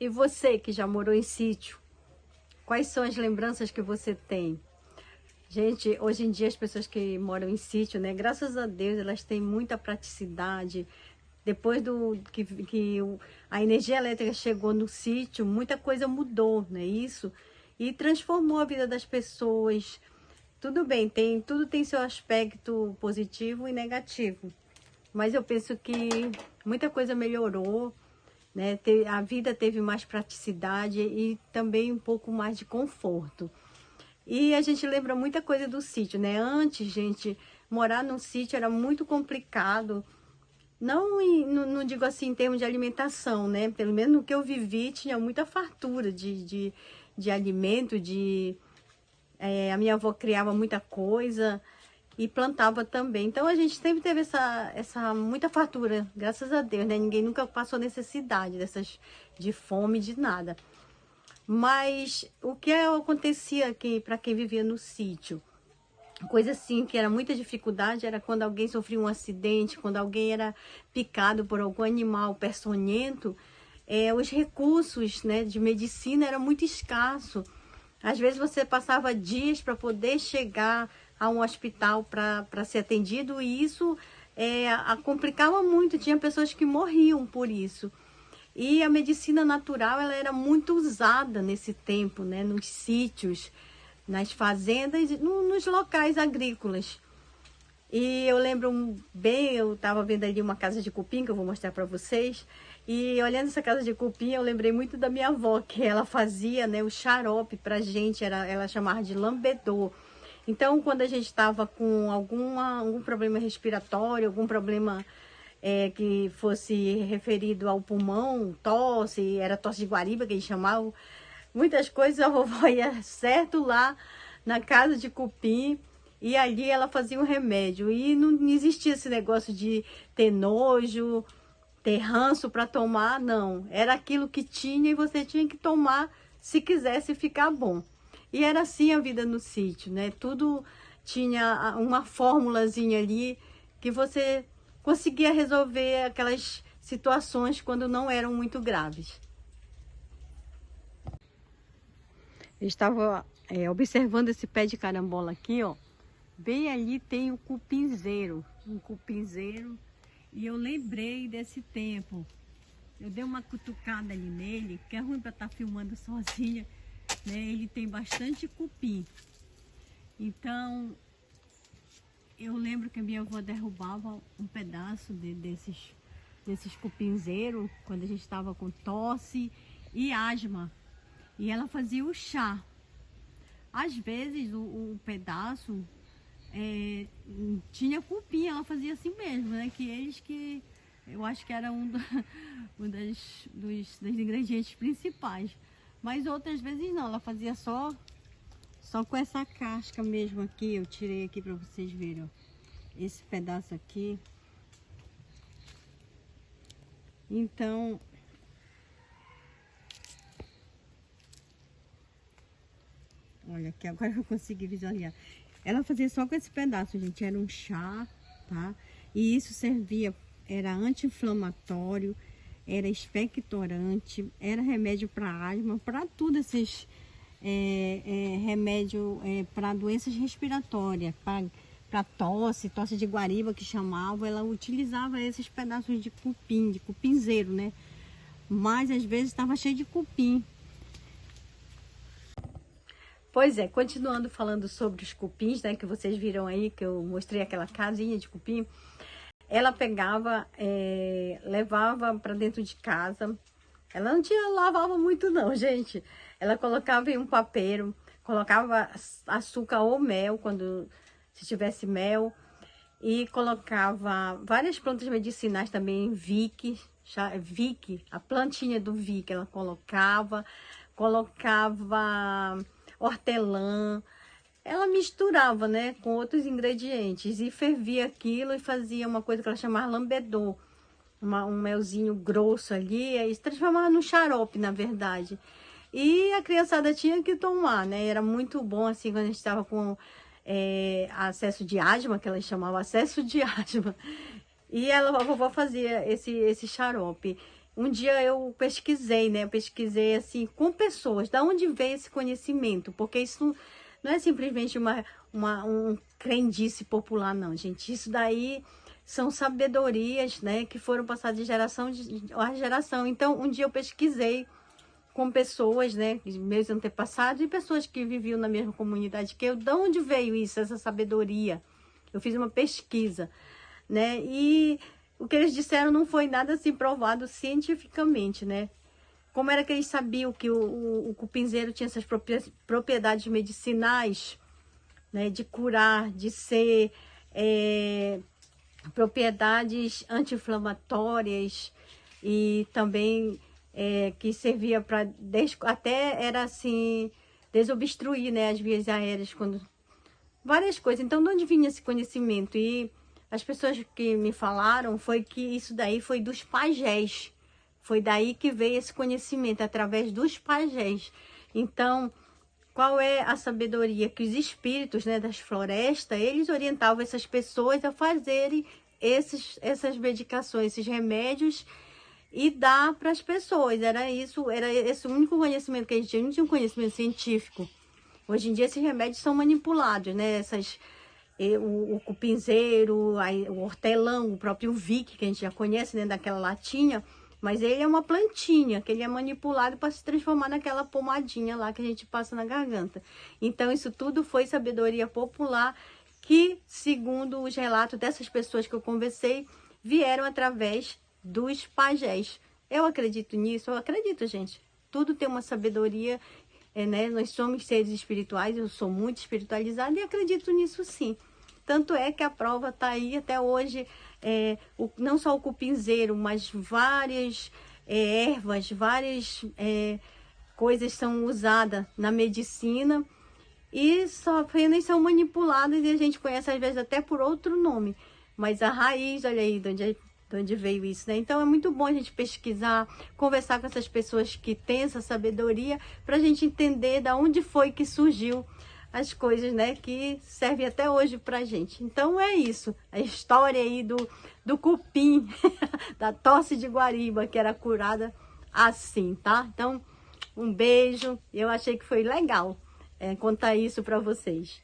E você que já morou em sítio, quais são as lembranças que você tem? Gente, hoje em dia as pessoas que moram em sítio, né? Graças a Deus elas têm muita praticidade. Depois a energia elétrica chegou no sítio, muita coisa mudou, né? Isso e transformou a vida das pessoas. Tudo bem, tudo tem seu aspecto positivo e negativo. Mas eu penso que muita coisa melhorou, né? A vida teve mais praticidade e também um pouco mais de conforto. E a gente lembra muita coisa do sítio, né? Antes, gente, morar no sítio era muito complicado. Não digo assim em termos de alimentação, né? Pelo menos no que eu vivi, tinha muita fartura de alimento, a minha avó criava muita coisa e plantava também. Então a gente sempre teve essa muita fartura, graças a Deus, né? Ninguém nunca passou necessidade de fome, de nada. Mas o que acontecia aqui para quem vivia no sítio? Coisa assim que era muita dificuldade era quando alguém sofria um acidente, quando alguém era picado por algum animal peçonhento, os recursos, né, de medicina era muito escasso. Às vezes você passava dias para poder chegar a um hospital para ser atendido e isso complicava muito, tinha pessoas que morriam por isso. E a medicina natural ela era muito usada nesse tempo, né, nos sítios, nas fazendas, nos locais agrícolas. E eu lembro bem, eu estava vendo ali uma casa de cupim, que eu vou mostrar para vocês, e olhando essa casa de cupim, eu lembrei muito da minha avó, que ela fazia, né, o xarope pra gente, ela chamava de lambedor. Então, quando a gente estava com algum problema respiratório, algum problema que fosse referido ao pulmão, tosse, era tosse de guariba que eles chamavam, muitas coisas a vovó ia certo lá na casa de cupim e ali ela fazia um remédio. E não existia esse negócio de ter nojo, ter ranço para tomar, não. Era aquilo que tinha e você tinha que tomar se quisesse ficar bom. E era assim a vida no sítio, né? Tudo tinha uma formulazinha ali que você conseguia resolver aquelas situações quando não eram muito graves. Eu estava observando esse pé de carambola aqui, ó. Bem ali tem o cupinzeiro, um cupinzeiro. E eu lembrei desse tempo. Eu dei uma cutucada ali nele, que é ruim para estar filmando sozinha, né? Ele tem bastante cupim. Então, eu lembro que a minha avó derrubava um pedaço desses cupinzeiros quando a gente estava com tosse e asma. E ela fazia o chá. Às vezes o pedaço tinha cupim, ela fazia assim mesmo, né? Que eu acho que era um dos ingredientes principais. Mas outras vezes não, ela fazia só com essa casca mesmo aqui. Eu tirei aqui para vocês verem, ó. Esse pedaço aqui. Então, olha aqui, agora eu consegui visualizar. Ela fazia só com esse pedaço, gente. Era um chá, tá? E isso servia, era anti-inflamatório, era expectorante, era remédio para asma, para tudo esses remédio para doenças respiratórias, para tosse de guariba que chamava. Ela utilizava esses pedaços de cupim, de cupinzeiro, né? Mas às vezes estava cheio de cupim. Pois é, continuando falando sobre os cupins, né, que vocês viram aí, que eu mostrei aquela casinha de cupim, ela pegava, levava para dentro de casa, ela não lavava muito não, gente, ela colocava em um papeiro, colocava açúcar ou mel, se tivesse mel, e colocava várias plantas medicinais também, Vick, a plantinha do Vick, ela colocava hortelã, ela misturava, né, com outros ingredientes e fervia aquilo e fazia uma coisa que ela chamava lambedor, um melzinho grosso ali, e se transformava num xarope, na verdade. E a criançada tinha que tomar, né, era muito bom assim quando a gente estava com acesso de asma, que ela chamava acesso de asma. E a vovó fazia esse xarope. um dia eu pesquisei, né? Eu pesquisei assim com pessoas, da onde veio esse conhecimento, porque isso não é simplesmente um crendice popular, não, gente. Isso daí são sabedorias, né, que foram passadas de geração a geração. Então, um dia eu pesquisei com pessoas, né, meus antepassados e pessoas que viviam na mesma comunidade que eu, de onde veio isso, essa sabedoria. Eu fiz uma pesquisa, né, e o que eles disseram não foi nada assim provado cientificamente, né. Como era que eles sabiam que o cupinzeiro tinha essas propriedades medicinais, né, de curar, de ser propriedades anti-inflamatórias e também que servia para até era assim desobstruir, né, as vias aéreas, quando várias coisas. Então, de onde vinha esse conhecimento? E as pessoas que me falaram foi que isso daí foi dos pajés. Foi daí que veio esse conhecimento, através dos pajés. Então, qual é a sabedoria? Que os espíritos, né, das florestas, eles orientavam essas pessoas a fazerem essas medicações, esses remédios e dar para as pessoas. Era isso, era esse o único conhecimento que a gente tinha, não tinha um conhecimento científico. Hoje em dia esses remédios são manipulados, né? O cupinzeiro, o hortelã, o próprio Vick, que a gente já conhece, né, daquela latinha, mas ele é uma plantinha, que ele é manipulado para se transformar naquela pomadinha lá que a gente passa na garganta. Então, isso tudo foi sabedoria popular que, segundo os relatos dessas pessoas que eu conversei, vieram através dos pajés. Eu acredito nisso, eu acredito, gente. Tudo tem uma sabedoria, né? Nós somos seres espirituais, eu sou muito espiritualizada e acredito nisso sim. Tanto é que a prova está aí até hoje, não só o cupinzeiro, mas várias ervas, várias coisas são usadas na medicina e só apenas são manipuladas e a gente conhece às vezes até por outro nome. Mas a raiz, olha aí de onde veio isso, né? Então é muito bom a gente pesquisar, conversar com essas pessoas que têm essa sabedoria para a gente entender da onde foi que surgiu as coisas, né, que servem até hoje pra gente. Então é isso, a história aí do cupim, da tosse de guariba, que era curada assim, tá? Então, um beijo, eu achei que foi legal contar isso pra vocês.